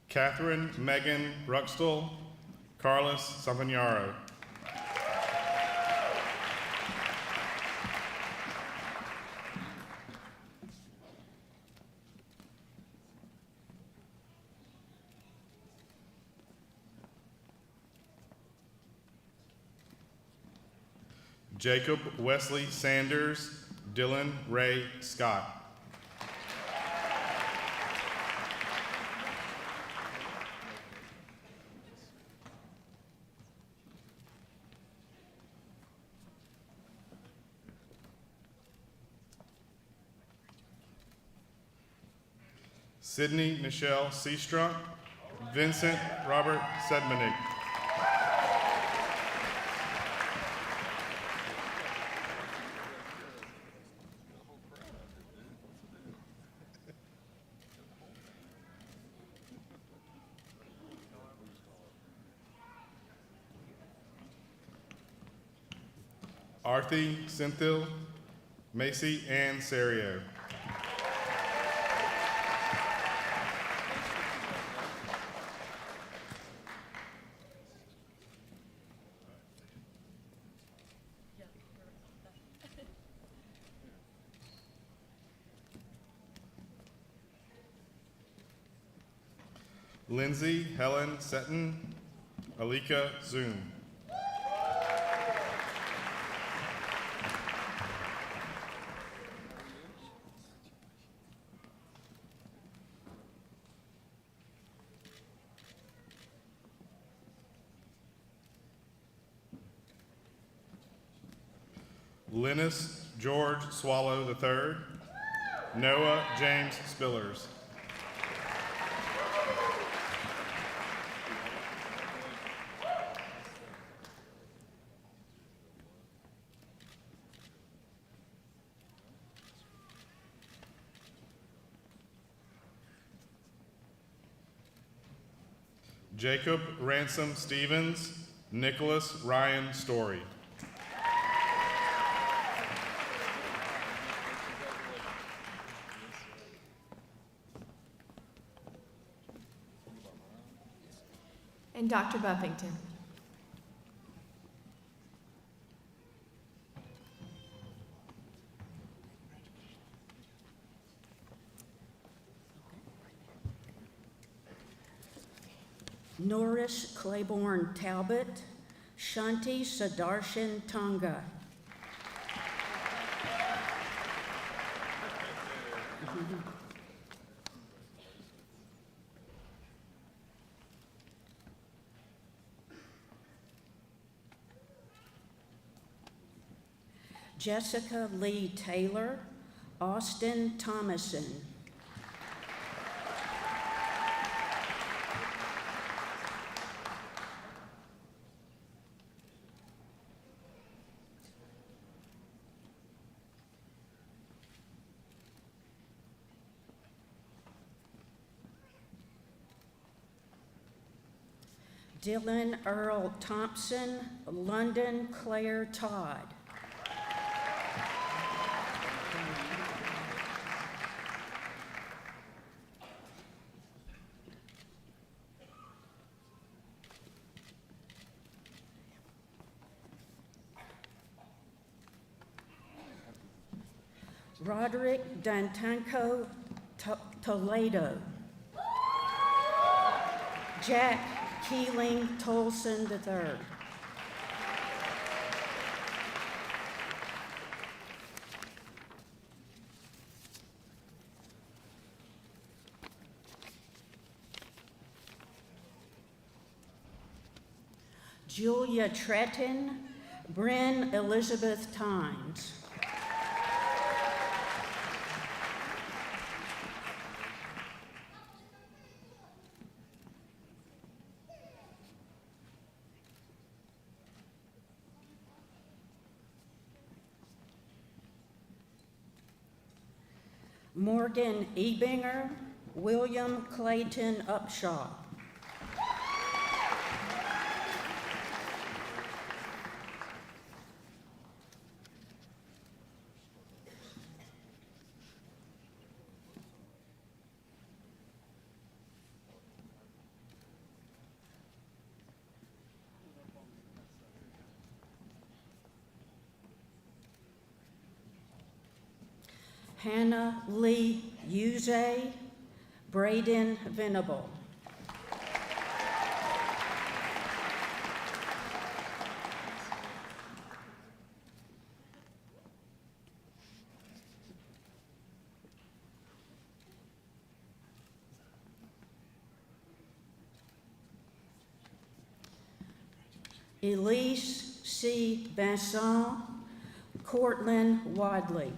Catherine Megan Ruxtell, Carlos Sampagnaro. Jacob Wesley Sanders, Dylan Ray Scott. Sydney Michelle Seastrunk, Vincent Robert Sedmanik. Arthi Cynthil, Macy Ann Serio. Lindsay Helen Seton, Alika Zoom. Linus George Swallow III, Noah James Spillers. Jacob Ransom Stevens, Nicholas Ryan Story. And Dr. Buffington. Norris Claiborne Talbot, Shanti Sadarshan Tonga. Jessica Lee Taylor, Austin Thomason. Dylan Earl Thompson, London Claire Todd. Roderick Dantanko Toledo. Jack Keeling Tolson III. Julia Tretton, Bryn Elizabeth Tynes. Morgan Ebinger, William Clayton Upshaw. Hannah Lee Uze, Braden Venable. Elise C. Vincent, Cortland Wadley.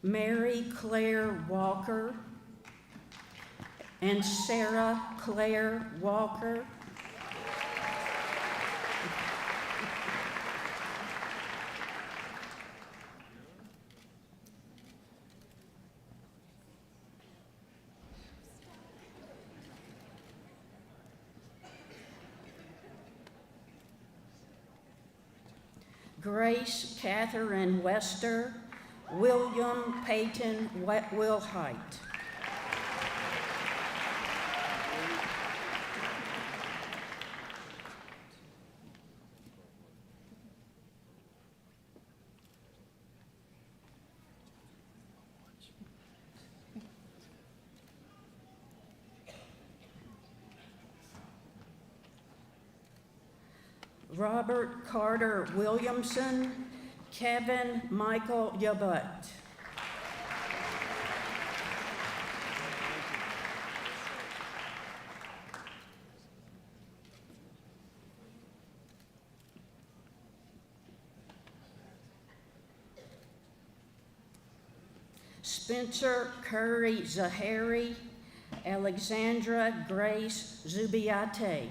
Mary Claire Walker and Sarah Claire Walker. Grace Catherine Wester, William Peyton Wilhite. Robert Carter Williamson, Kevin Michael Yabut. Spencer Curry Zahari, Alexandra Grace Zubiate.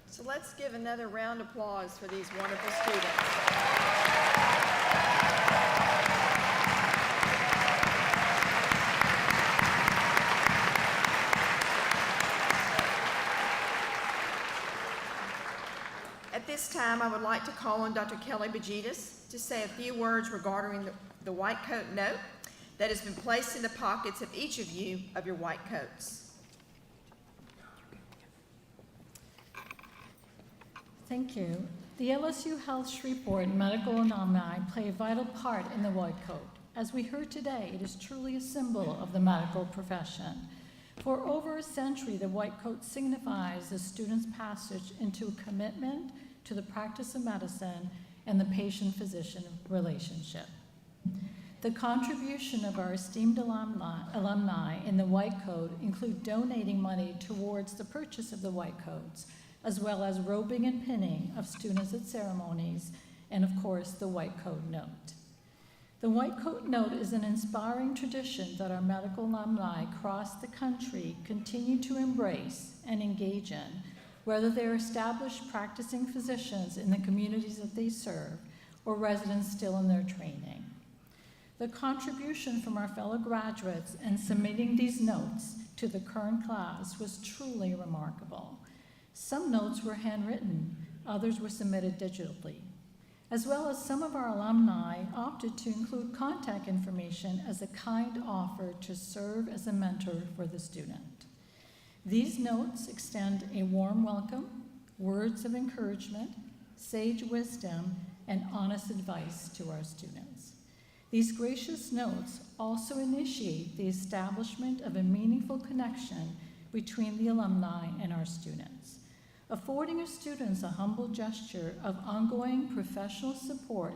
So let's give another round of applause for these wonderful students. At this time, I would like to call on Dr. Kelly Bajitas to say a few words regarding the white coat note that has been placed in the pockets of each of you of your white coats. Thank you. The LSU Health Shreveport medical alumni play a vital part in the white coat. As we heard today, it is truly a symbol of the medical profession. For over a century, the white coat signifies the student's passage into a commitment to the practice of medicine and the patient-physician relationship. The contribution of our esteemed alumni in the white coat include donating money towards the purchase of the white coats, as well as robing and pinning of students at ceremonies, and of course, the white coat note. The white coat note is an inspiring tradition that our medical alumni across the country continue to embrace and engage in, whether they're established practicing physicians in the communities that they serve or residents still in their training. The contribution from our fellow graduates in submitting these notes to the current class was truly remarkable. Some notes were handwritten, others were submitted digitally, as well as some of our alumni opted to include contact information as a kind offer to serve as a mentor for the student. These notes extend a warm welcome, words of encouragement, sage wisdom, and honest advice to our students. These gracious notes also initiate the establishment of a meaningful connection between the alumni and our students, affording our students a humble gesture of ongoing professional support,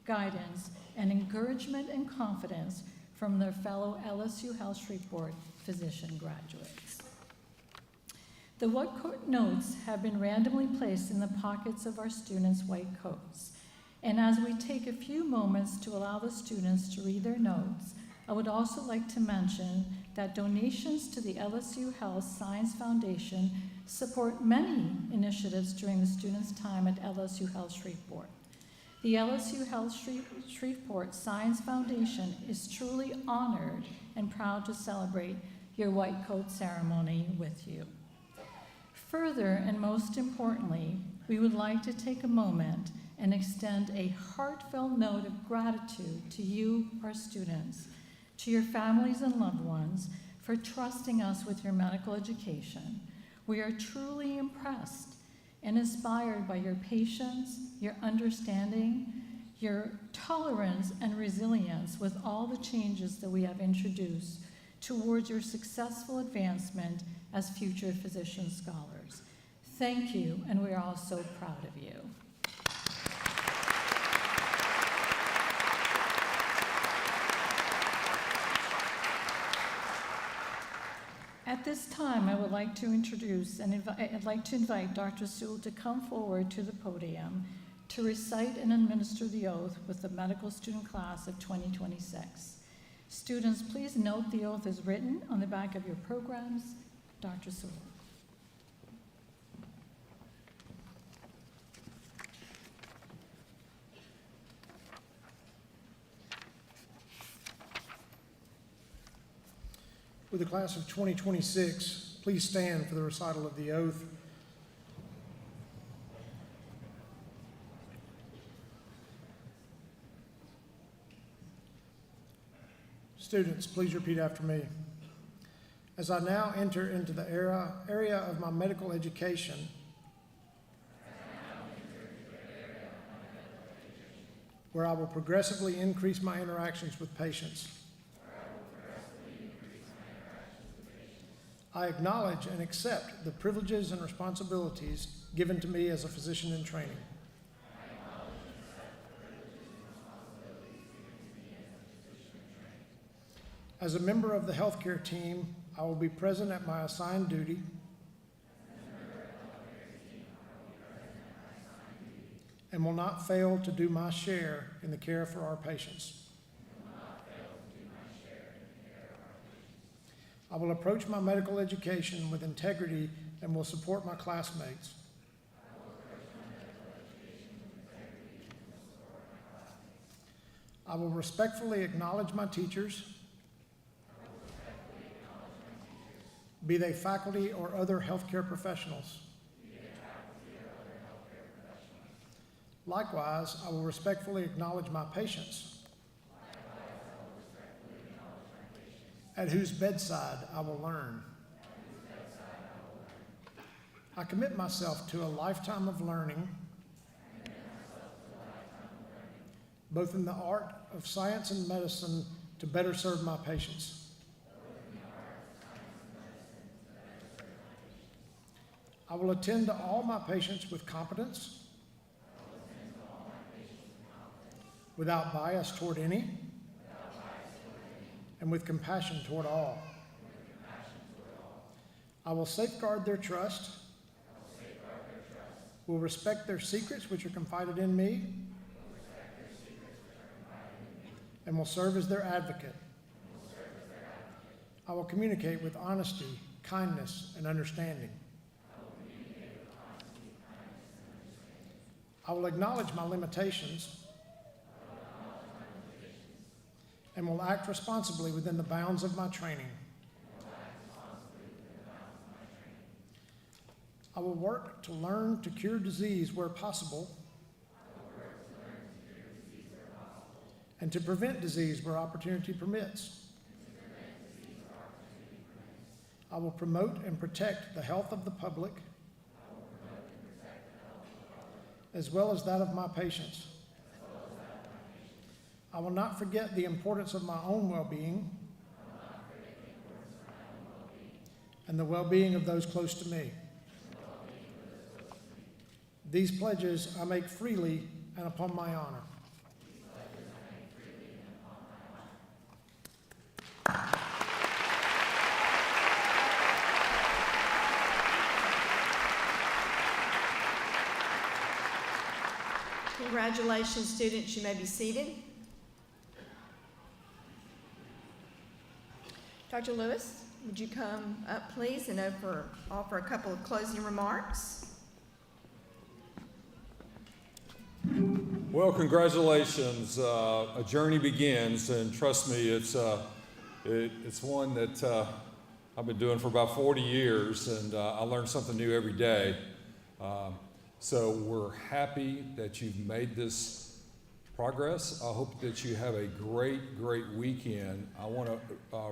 guidance, and encouragement and confidence from their fellow LSU Health Shreveport physician graduates. The white coat notes have been randomly placed in the pockets of our students' white coats. And as we take a few moments to allow the students to read their notes, I would also like to mention that donations to the LSU Health Science Foundation support many initiatives during the students' time at LSU Health Shreveport. The LSU Health Shreveport Science Foundation is truly honored and proud to celebrate your white coat ceremony with you. Further, and most importantly, we would like to take a moment and extend a heartfelt note of gratitude to you, our students, to your families and loved ones, for trusting us with your medical education. We are truly impressed and inspired by your patience, your understanding, your tolerance and resilience with all the changes that we have introduced towards your successful advancement as future physician scholars. Thank you, and we are all so proud of you. At this time, I would like to introduce and I'd like to invite Dr. Sewell to come forward to the podium to recite and administer the oath with the medical student class of 2026. Students, please note the oath is written on the back of your programs. Dr. Sewell. With the class of 2026, please stand for the recital of the oath. Students, please repeat after me. As I now enter into the area of my medical education, where I will progressively increase my interactions with patients, I acknowledge and accept the privileges and responsibilities given to me as a physician in training. As a member of the healthcare team, I will be present at my assigned duty and will not fail to do my share in the care for our patients. I will approach my medical education with integrity and will support my classmates. I will respectfully acknowledge my teachers, be they faculty or other healthcare professionals. Likewise, I will respectfully acknowledge my patients, at whose bedside I will learn. I commit myself to a lifetime of learning, both in the art of science and medicine, to better serve my patients. I will attend to all my patients with competence, without bias toward any, and with compassion toward all. I will safeguard their trust, will respect their secrets which are confided in me, and will serve as their advocate. I will communicate with honesty, kindness, and understanding. I will acknowledge my limitations and will act responsibly within the bounds of my training. I will work to learn to cure disease where possible and to prevent disease where opportunity permits. I will promote and protect the health of the public as well as that of my patients. I will not forget the importance of my own well-being and the well-being of those close to me. These pledges I make freely and upon my honor. Congratulations, students. You may be seated. Dr. Lewis, would you come up, please, and offer a couple of closing remarks? Well, congratulations. A journey begins, and trust me, it's one that I've been doing for about 40 years, and I learn something new every day. So we're happy that you've made this progress. I hope that you have a great weekend. I want to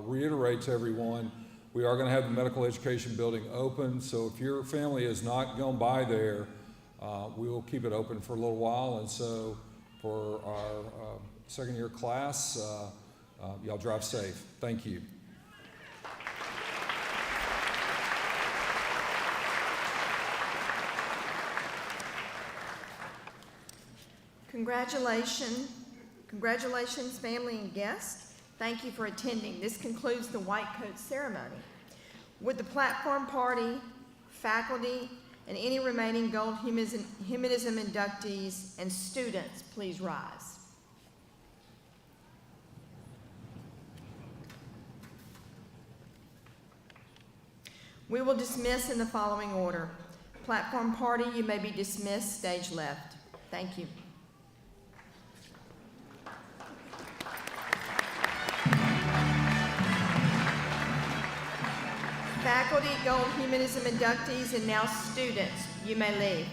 reiterate to everyone, we are going to have the medical education building open, so if your family has not gone by there, we will keep it open for a little while. And so for our second year class, y'all drive safe. Thank you. Congratulations, family and guests. Thank you for attending. This concludes the white coat ceremony. Would the platform party, faculty, and any remaining Gold Humanism inductees and students please rise? We will dismiss in the following order. Platform party, you may be dismissed, stage left. Thank you. Faculty, Gold Humanism inductees, and now students, you may leave.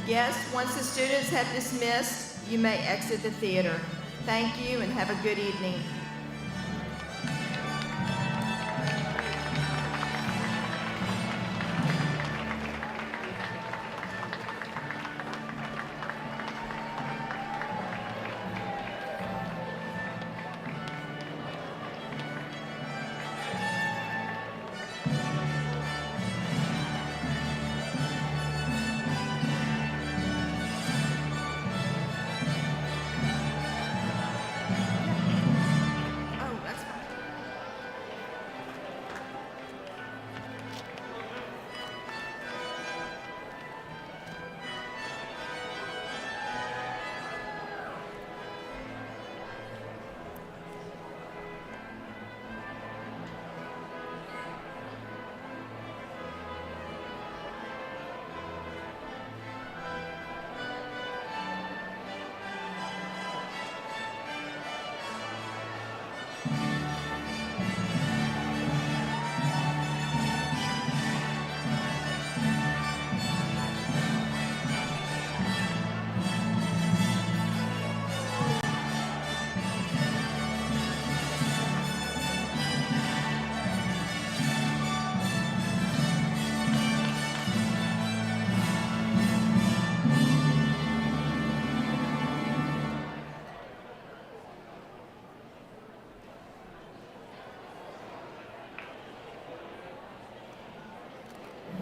Yes, once the students have dismissed, you may exit the theater. Thank you and have a good evening.